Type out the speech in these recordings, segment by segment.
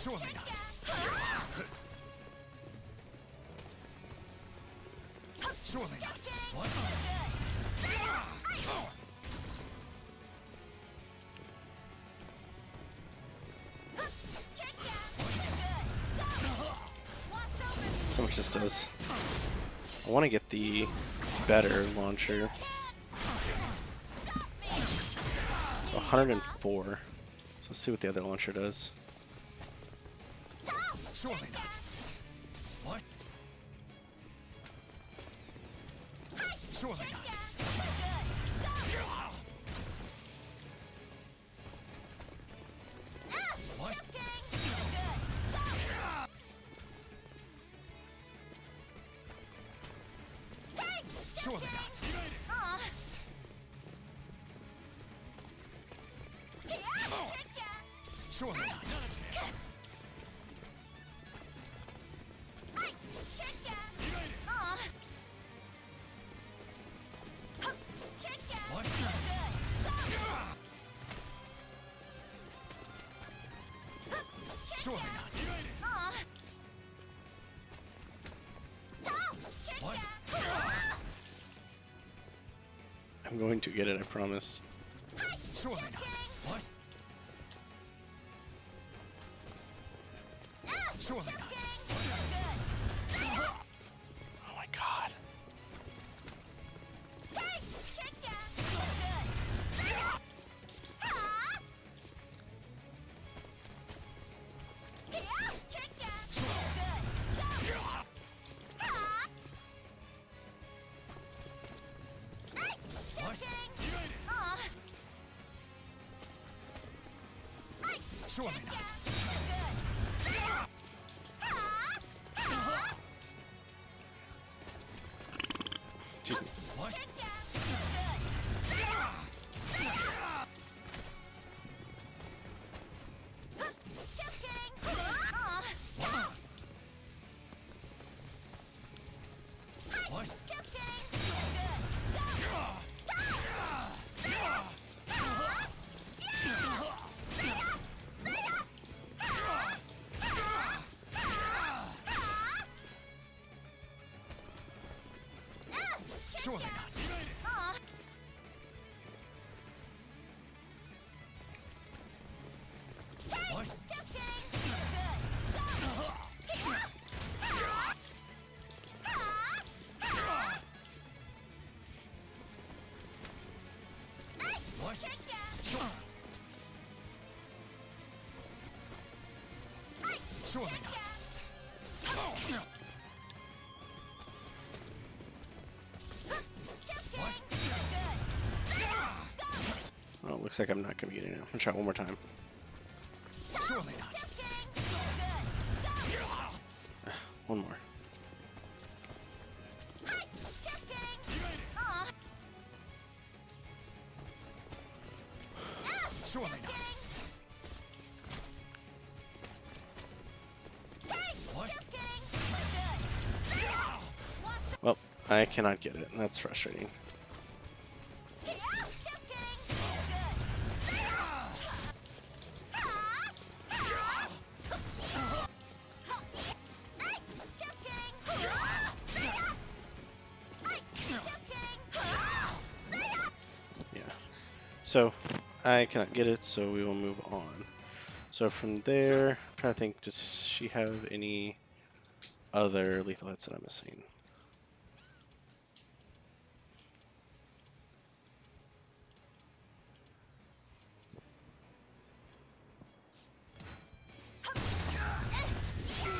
Surely not. Surely not. What? So much this does. I want to get the better launcher. 104. So let's see what the other launcher does. Surely not. What? Surely not. What? Surely not. Surely not. What? Surely not. What? I'm going to get it, I promise. Surely not. What? Surely not. Oh my god. What? Surely not. Excuse me. What? What? Surely not. What? What? Surely not. What? Oh, it looks like I'm not going to be getting it. I'm going to try one more time. Surely not. One more. Surely not. What? Well, I cannot get it. That's frustrating. Yeah. So, I cannot get it, so we will move on. So from there, I'm trying to think, does she have any other lethal hits that I'm missing?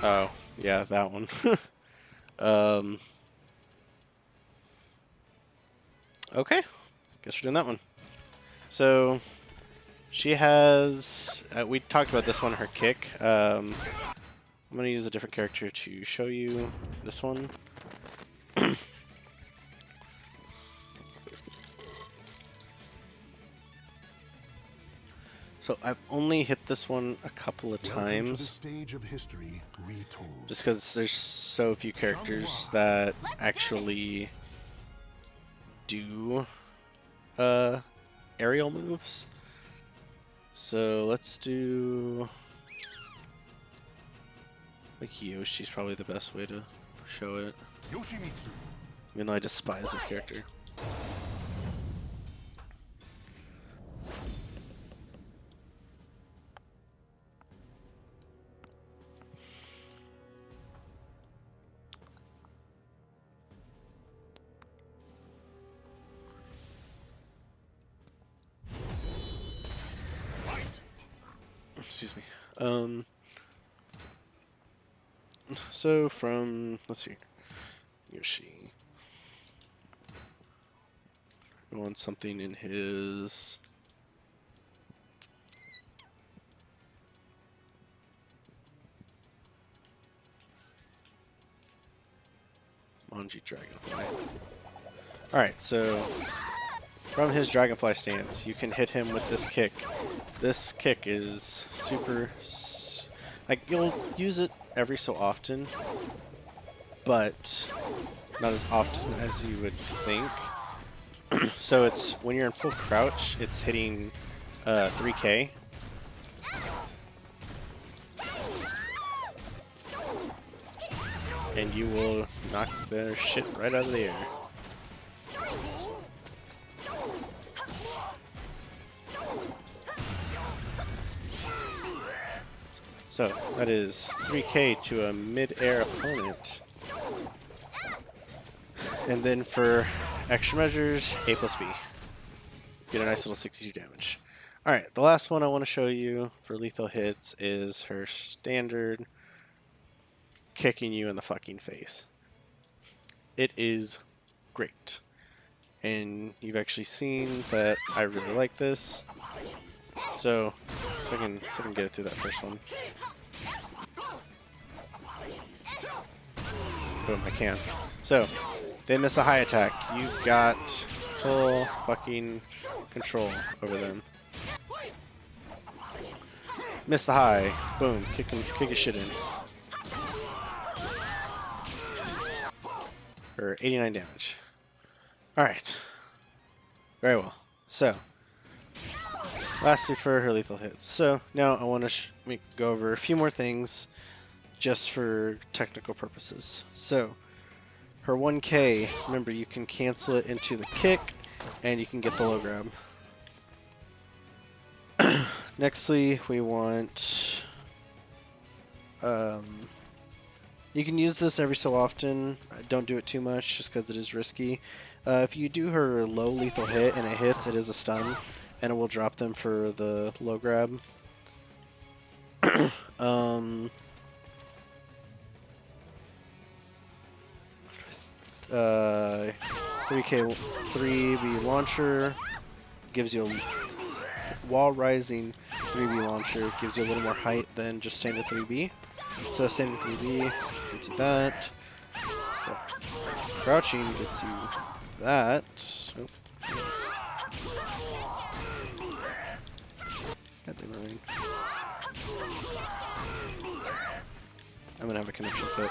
Oh, yeah, that one. Okay, guess we're doing that one. So, she has, we talked about this one, her kick. I'm going to use a different character to show you this one. So I've only hit this one a couple of times, Stage of history retold. just because there's so few characters that actually do aerial moves. So let's do Like Yoshi's probably the best way to show it. Yoshimitsu. Even though I despise this character. Excuse me. So from, let's see, Yoshi. We want something in his Manji Dragonfly. Alright, so from his Dragonfly stance, you can hit him with this kick. This kick is super, like, you'll use it every so often, but not as often as you would think. So it's, when you're in full crouch, it's hitting 3K. And you will knock their shit right out of the air. So, that is 3K to a mid-air opponent. And then for extra measures, A plus B. Get a nice little 62 damage. Alright, the last one I want to show you for lethal hits is her standard kicking you in the fucking face. It is great. And you've actually seen that I really like this. So, if I can get it through that first one. Boom, I can. So, they miss a high attack. You've got full fucking control over them. Miss the high. Boom, kick his shit in. For 89 damage. Alright. Very well. So, lastly for her lethal hits. So, now I want to go over a few more things just for technical purposes. So, her 1K, remember you can cancel it into the kick, and you can get the low grab. Nextly, we want... you can use this every so often. Don't do it too much, just because it is risky. If you do her low lethal hit and it hits, it is a stun, and it will drop them for the low grab. 3K 3B launcher gives you a wall rising 3B launcher, gives you a little more height than just standard 3B. So standard 3B gets you that. Crouching gets you that. Oh. Goddamn rain. I'm gonna have a connection fit.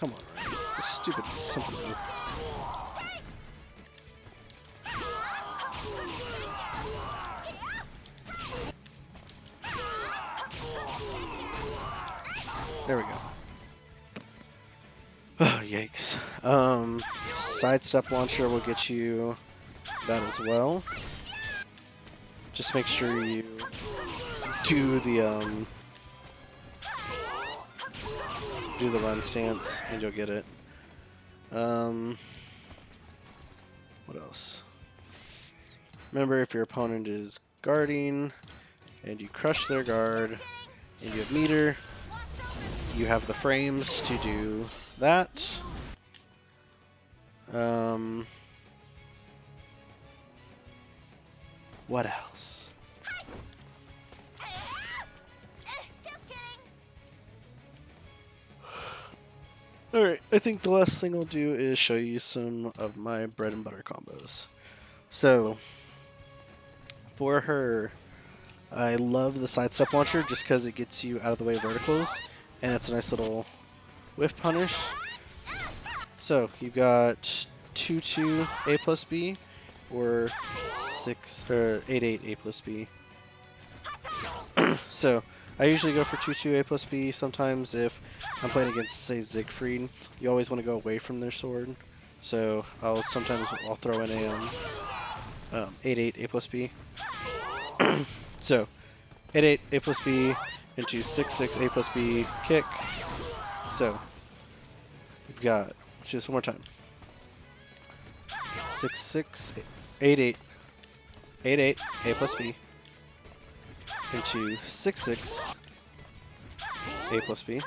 Come on, Ryan. It's a stupid simple move. There we go. Oh, yikes. Sidestep launcher will get you that as well. Just make sure you do the run stance and you'll get it. What else? Remember, if your opponent is guarding and you crush their guard and you have meter, you have the frames to do that. What else? Alright, I think the last thing I'll do is show you some of my bread and butter combos. So, for her, I love the sidestep launcher just because it gets you out of the way verticals, and it's a nice little whiff punish. So you've got 2-2 A plus B, or 8-8 A plus B. So I usually go for 2-2 A plus B. Sometimes if I'm playing against, say, Siegfried, you always want to go away from their sword. So I'll throw in a 8-8 A plus B. So 8-8 A plus B into 6-6 A plus B kick. So we've got, let's do this one more time. 6-6 8-8 8-8 A plus B into 6-6 A plus B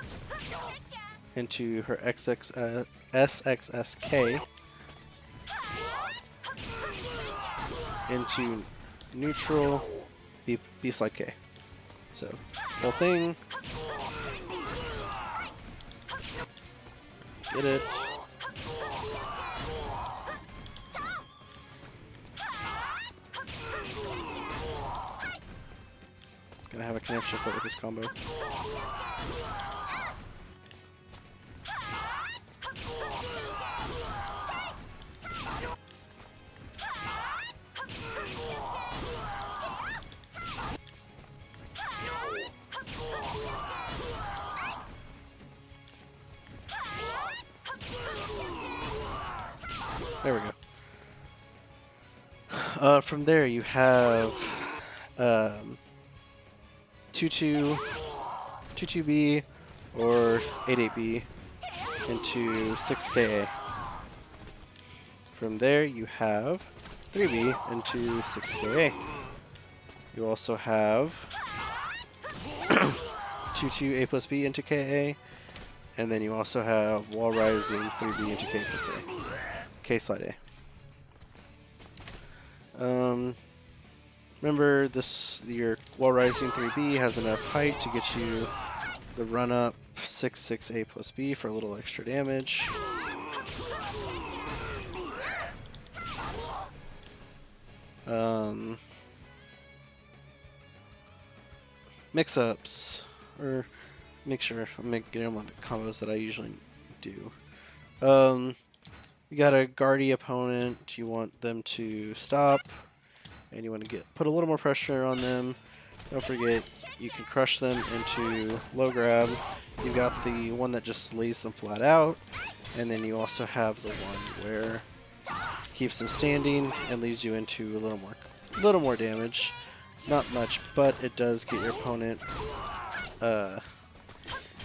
into her SXSK into neutral B slide K. So whole thing. Get it. Gonna have a connection foot with this combo. There we go. From there you have 2-2B or 8-8B into 6KA. From there you have 3B into 6KA. You also have 2-2 A plus B into KA, and then you also have wall rising 3B into K plus A. K slide A. Remember, your wall rising 3B has enough height to get you the run up 6-6 A plus B for a little extra damage. Mix ups, or make sure I'm getting them on the combos that I usually do. You got a guardy opponent, you want them to stop, and you want to put a little more pressure on them. Don't forget, you can crush them into low grab. You've got the one that just lays them flat out, and then you also have the one where keeps them standing and leads you into a little more damage. Not much, but it does get your opponent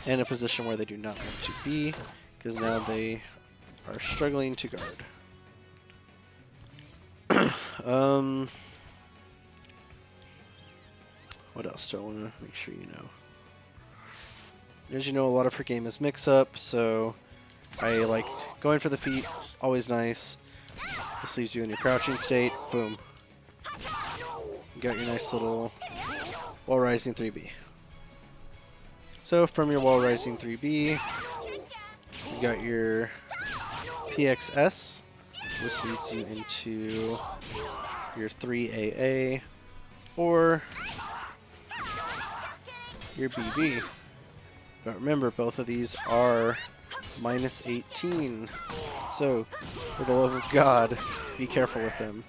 in a position where they do not want to be, because now they are struggling to guard. What else do I want to make sure you know? As you know, a lot of her game is mix-up, so I like going for the feet, always nice. This leaves you in your crouching state, boom. You got your nice little wall rising 3B. So from your wall rising 3B, you got your PXS, which leads you into your 3AA, or your BB. But remember, both of these are -18. So, for the love of God, be careful with them.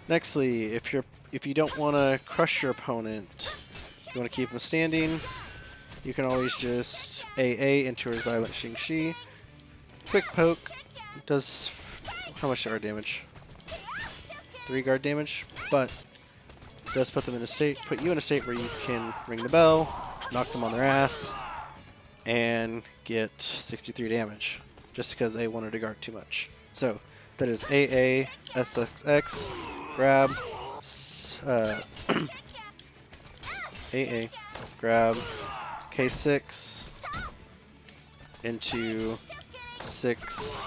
Nextly, if you don't want to crush your opponent, you want to keep him standing, you can always just AA into her Xylent Xingxi. Quick poke does how much guard damage? 3 guard damage, but does put you in a state where you can ring the bell, knock them on their ass, and get 63 damage, just because they wanted to guard too much. So that is AA, SXX, grab, AA, grab, K6 into 6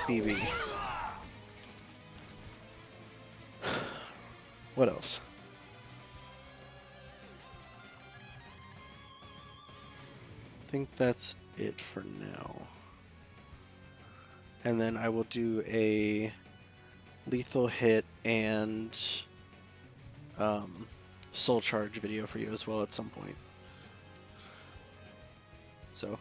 BB. What else? I think that's it for now. And then I will do a lethal hit and soul charge video for you as well at some point. So